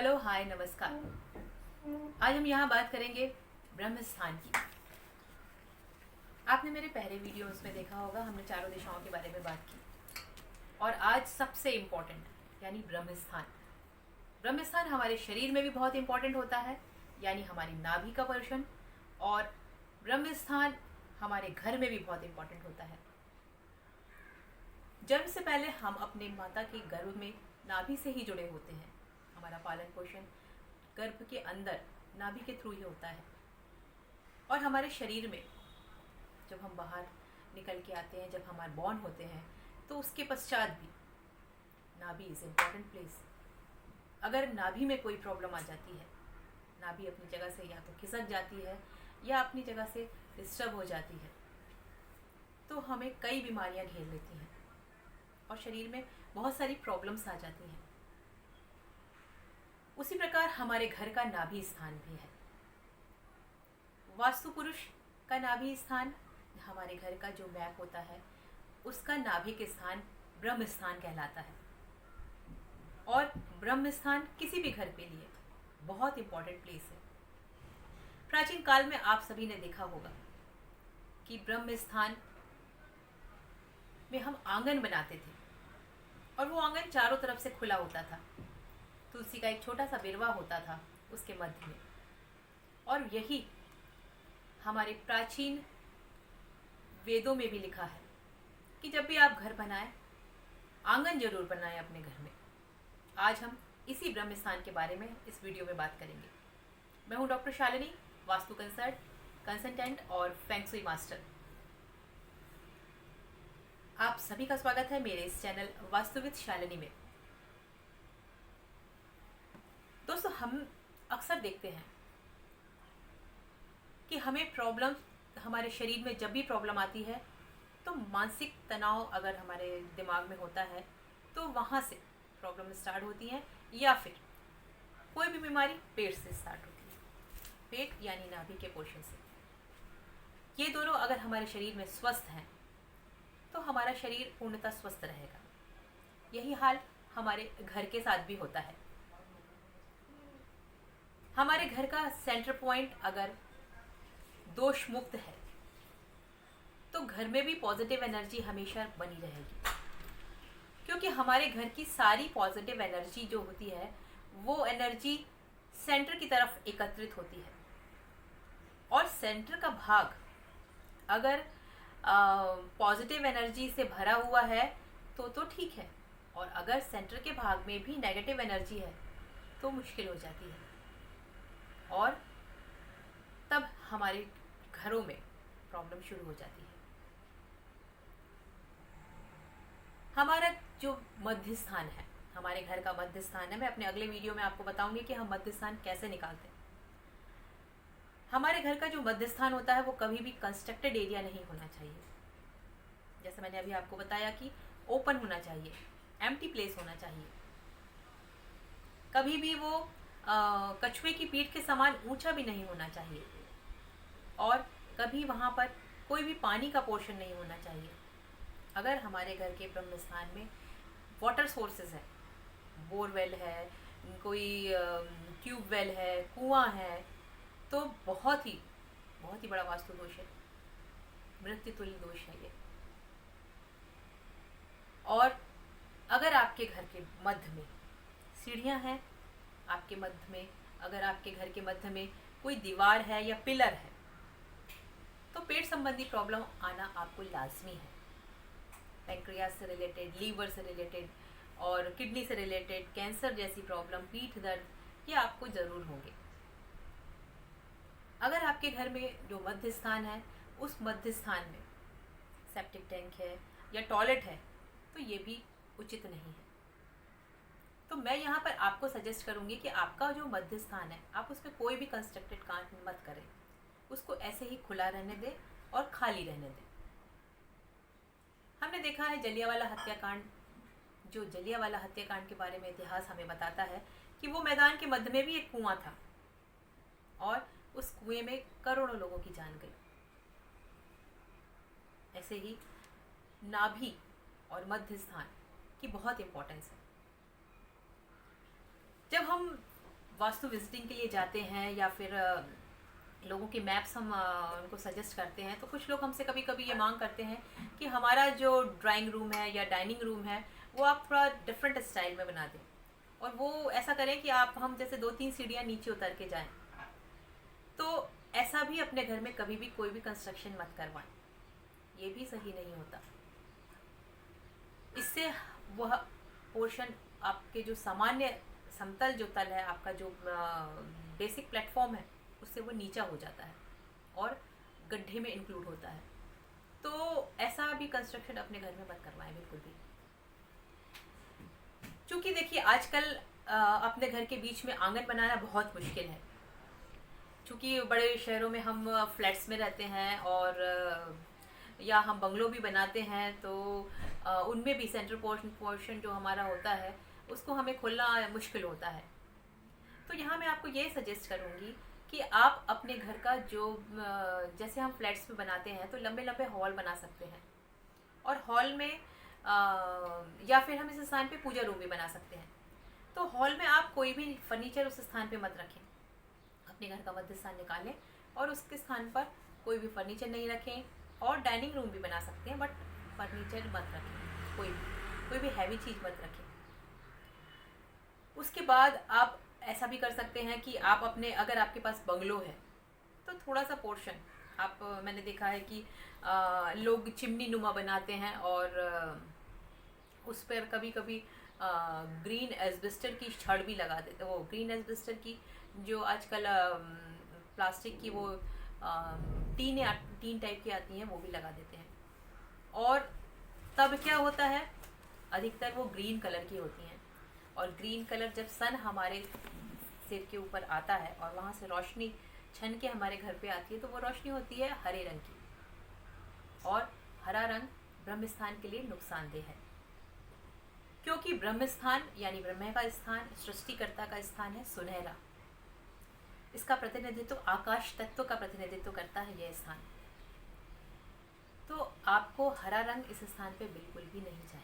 Hello, हाय, नमस्कार। आज हम यहाँ बात करेंगे ब्रह्म स्थान की। आपने मेरे पहले वीडियोस में देखा होगा, हमने चारों दिशाओं के बारे में बात की। और आज सबसे इम्पोर्टेंट यानी ब्रह्म स्थान। ब्रह्म स्थान हमारे शरीर में भी बहुत इम्पोर्टेंट होता है, यानी हमारी नाभि का पोर्शन। और ब्रह्म स्थान हमारे घर में भी बहुत इम्पोर्टेंट होता है। जन्म से पहले हम अपने माता के गर्भ में नाभि से ही जुड़े होते हैं। हमारा पालन पोषण गर्भ के अंदर नाभि के थ्रू ही होता है। और हमारे शरीर में जब हम बाहर निकल के आते हैं, जब हमारे बॉर्न होते हैं, तो उसके पश्चात भी नाभि इज़ इम्पॉर्टेंट प्लेस। अगर नाभि में कोई प्रॉब्लम आ जाती है, नाभि अपनी जगह से या तो खिसक जाती है या अपनी जगह से डिस्टर्ब हो जाती है, तो हमें कई बीमारियां घेर लेती हैं और शरीर में बहुत सारी प्रॉब्लम्स आ जाती हैं। उसी प्रकार हमारे घर का नाभि स्थान भी है। वास्तु पुरुष का नाभि स्थान, हमारे घर का जो मैप होता है, उसका नाभि के स्थान ब्रह्म स्थान कहलाता है। और ब्रह्म स्थान किसी भी घर के लिए बहुत इंपॉर्टेंट प्लेस है। प्राचीन काल में आप सभी ने देखा होगा कि ब्रह्म स्थान में हम आंगन बनाते थे और वो आंगन चारों तरफ से खुला होता था। तुलसी का एक छोटा सा बिरवा होता था उसके मध्य में। और यही हमारे प्राचीन वेदों में भी लिखा है कि जब भी आप घर बनाएं, आंगन जरूर बनाएं अपने घर में। आज हम इसी ब्रह्म स्थान के बारे में इस वीडियो में बात करेंगे। मैं हूं डॉक्टर शालिनी, वास्तु कंसल्टेंट और फेंग शुई मास्टर। आप सभी का स्वागत है मेरे इस चैनल वास्तुविद शालिनी में। दोस्तों, हम अक्सर देखते हैं कि हमें प्रॉब्लम, हमारे शरीर में जब भी प्रॉब्लम आती है तो मानसिक तनाव अगर हमारे दिमाग में होता है तो वहाँ से प्रॉब्लम स्टार्ट होती है, या फिर कोई भी बीमारी पेट से स्टार्ट होती है। पेट यानी नाभि के पोर्शन से। ये दोनों अगर हमारे शरीर में स्वस्थ हैं तो हमारा शरीर पूर्णतः स्वस्थ रहेगा। यही हाल हमारे घर के साथ भी होता है। हमारे घर का सेंटर पॉइंट अगर दोष मुक्त है तो घर में भी पॉजिटिव एनर्जी हमेशा बनी रहेगी, क्योंकि हमारे घर की सारी पॉजिटिव एनर्जी जो होती है वो एनर्जी सेंटर की तरफ एकत्रित होती है। और सेंटर का भाग अगर पॉजिटिव एनर्जी से भरा हुआ है तो ठीक है, और अगर सेंटर के भाग में भी नेगेटिव एनर्जी है तो मुश्किल हो जाती है। और तब हमारे घरों में प्रॉब्लम शुरू हो जाती है। हमारा जो मध्य स्थान है, हमारे घर का मध्य स्थान है, मैं अपने अगले वीडियो में आपको बताऊंगी कि हम मध्य स्थान कैसे निकालते हैं। हमारे घर का जो मध्य स्थान होता है वो कभी भी कंस्ट्रक्टेड एरिया नहीं होना चाहिए। जैसे मैंने अभी आपको बताया कि ओपन होना चाहिए, एम्प्टी प्लेस होना चाहिए। कभी भी वो कछुए की पीठ के समान ऊंचा भी नहीं होना चाहिए। और कभी वहाँ पर कोई भी पानी का पोर्शन नहीं होना चाहिए। अगर हमारे घर के ब्रह्म स्थान में वाटर सोर्सेज है, बोरवेल है, कोई ट्यूब वेल है, कुआं है, तो बहुत ही बड़ा वास्तु दोष है, मृत्यु तुल्य दोष है ये। और अगर आपके घर के मध्य में सीढ़ियाँ हैं, आपके मध्य में, अगर आपके घर के मध्य में कोई दीवार है या पिलर है, तो पेट संबंधी प्रॉब्लम आना आपको लाजमी है। पैंक्रियास से रिलेटेड, लीवर से रिलेटेड और किडनी से रिलेटेड, कैंसर जैसी प्रॉब्लम, पीठ दर्द, ये आपको ज़रूर होंगे। अगर आपके घर में जो मध्य स्थान है, उस मध्य स्थान में सेप्टिक टैंक है या टॉयलेट है, तो ये भी उचित नहीं है। तो मैं यहाँ पर आपको सजेस्ट करूँगी कि आपका जो मध्य स्थान है, आप उसमें कोई भी कंस्ट्रक्टेड काम मत करें। उसको ऐसे ही खुला रहने दें और खाली रहने दें। हमने देखा है जलियांवाला हत्याकांड, जो जलियांवाला हत्याकांड के बारे में इतिहास हमें बताता है कि वो मैदान के मध्य में भी एक कुआं था और उस कुएं में करोड़ों लोगों की जान गई। ऐसे ही नाभि और मध्य स्थान की बहुत इंपॉर्टेंस है। जब हम वास्तु विजिटिंग के लिए जाते हैं या फिर लोगों के मैप्स हम उनको सजेस्ट करते हैं, तो कुछ लोग हमसे कभी कभी ये मांग करते हैं कि हमारा जो ड्राइंग रूम है या डाइनिंग रूम है वो आप थोड़ा डिफरेंट स्टाइल में बना दें, और वो ऐसा करें कि आप हम जैसे 2-3 सीढ़ियाँ नीचे उतर के जाएं। तो ऐसा भी अपने घर में कभी भी कोई भी कंस्ट्रक्शन मत करवाएं, ये भी सही नहीं होता। इससे वह पोर्शन आपके जो सामान्य समतल जो तल है, आपका जो बेसिक प्लेटफॉर्म है, उससे वो नीचा हो जाता है और गड्ढे में इंक्लूड होता है। तो ऐसा भी कंस्ट्रक्शन अपने घर में मत करवाएं बिल्कुल भी। क्योंकि देखिए आजकल अपने घर के बीच में आंगन बनाना बहुत मुश्किल है, क्योंकि बड़े शहरों में हम फ्लैट्स में रहते हैं और या हम बंगलो भी बनाते हैं, तो उनमें भी सेंट्रल पोर्शन जो हमारा होता है उसको हमें खोलना मुश्किल होता है। तो यहाँ मैं आपको ये सजेस्ट करूँगी कि आप अपने घर का जो जैसे हम फ्लैट्स में बनाते हैं तो लंबे लंबे हॉल बना सकते हैं, और हॉल में या फिर हम इस स्थान पे पूजा रूम भी बना सकते हैं। तो हॉल में आप कोई भी फर्नीचर उस स्थान पे मत रखें, अपने घर का मध्य स्थान निकालें और उसके स्थान पर कोई भी फर्नीचर नहीं रखें। और डाइनिंग रूम भी बना सकते हैं, बट फर्नीचर मत रखें, कोई भी हैवी चीज़ मत रखें। उसके बाद आप ऐसा भी कर सकते हैं कि आप अपने, अगर आपके पास बंगलो है तो थोड़ा सा पोर्शन आप, मैंने देखा है कि लोग चिमनी नुमा बनाते हैं और उस पर कभी कभी ग्रीन एस्बेस्टर की छड़ भी लगा देते हैं। वो ग्रीन एस्बेस्टर की जो आजकल प्लास्टिक की वो टीन टाइप की आती हैं, वो भी लगा देते हैं। और तब क्या होता है, अधिकतर वो ग्रीन कलर की होती हैं, और ग्रीन कलर जब सन हमारे सिर के ऊपर आता है और वहाँ से रोशनी छन के हमारे घर पे आती है, तो वो रोशनी होती है हरे रंग की, और हरा रंग ब्रह्म स्थान के लिए नुकसानदेह है, क्योंकि ब्रह्म स्थान यानी ब्रह्म का स्थान, सृष्टिकर्ता का स्थान है, सुनहरा। इसका प्रतिनिधित्व आकाश तत्व का प्रतिनिधित्व करता है यह स्थान। तो आपको हरा रंग इस स्थान पे बिल्कुल भी नहीं चाहिए।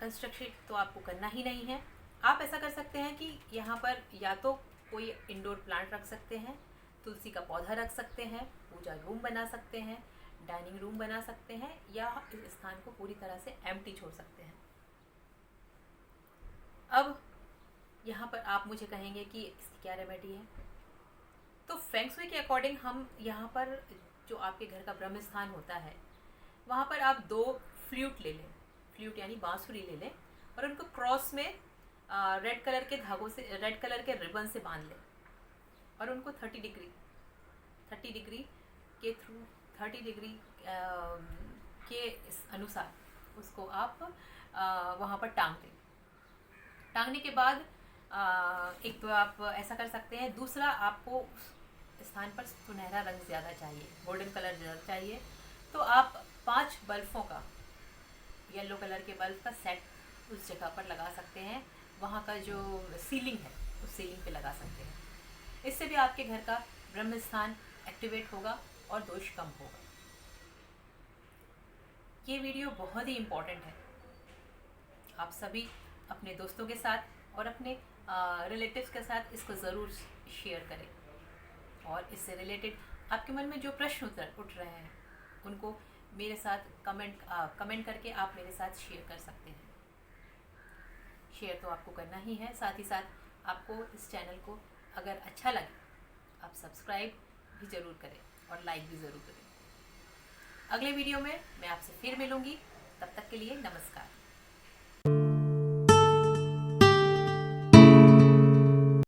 कंस्ट्रक्शन तो आपको करना ही नहीं है। आप ऐसा कर सकते हैं कि यहाँ पर या तो कोई इंडोर प्लांट रख सकते हैं, तुलसी का पौधा रख सकते हैं, पूजा रूम बना सकते हैं, डाइनिंग रूम बना सकते हैं, या इस स्थान को पूरी तरह से एम्प्टी छोड़ सकते हैं। अब यहाँ पर आप मुझे कहेंगे कि इसकी क्या रेमेडी है। तो फेंग शुई के अकॉर्डिंग हम यहाँ पर जो आपके घर का ब्रह्म स्थान होता है, वहाँ पर आप 2 फ्लूट ले लें, फ्लूट यानी बांसुरी ले लें, और उनको क्रॉस में रेड कलर के धागों से, रेड कलर के रिबन से बांध लें, और उनको 30 डिग्री के थ्रू, 30 डिग्री के इस अनुसार उसको आप वहाँ पर टांग दें। टांगने के बाद एक तो आप ऐसा कर सकते हैं। दूसरा, आपको स्थान पर सुनहरा रंग ज़्यादा चाहिए, गोल्डन कलर ज़्यादा चाहिए, तो आप 5 बल्बों का, येलो कलर के बल्ब का सेट उस जगह पर लगा सकते हैं। वहाँ का जो सीलिंग है उस सीलिंग पे लगा सकते हैं। इससे भी आपके घर का ब्रह्म स्थान एक्टिवेट होगा और दोष कम होगा। ये वीडियो बहुत ही इम्पोर्टेंट है। आप सभी अपने दोस्तों के साथ और अपने रिलेटिव्स के साथ इसको ज़रूर शेयर करें, और इससे रिलेटेड आपके मन में जो प्रश्न उठ रहे हैं उनको मेरे साथ कमेंट करके आप मेरे साथ शेयर कर सकते हैं। शेयर तो आपको करना ही है, साथ ही साथ आपको इस चैनल को अगर अच्छा लगे आप सब्सक्राइब भी ज़रूर करें और लाइक भी ज़रूर करें। अगले वीडियो में मैं आपसे फिर मिलूँगी, तब तक के लिए नमस्कार।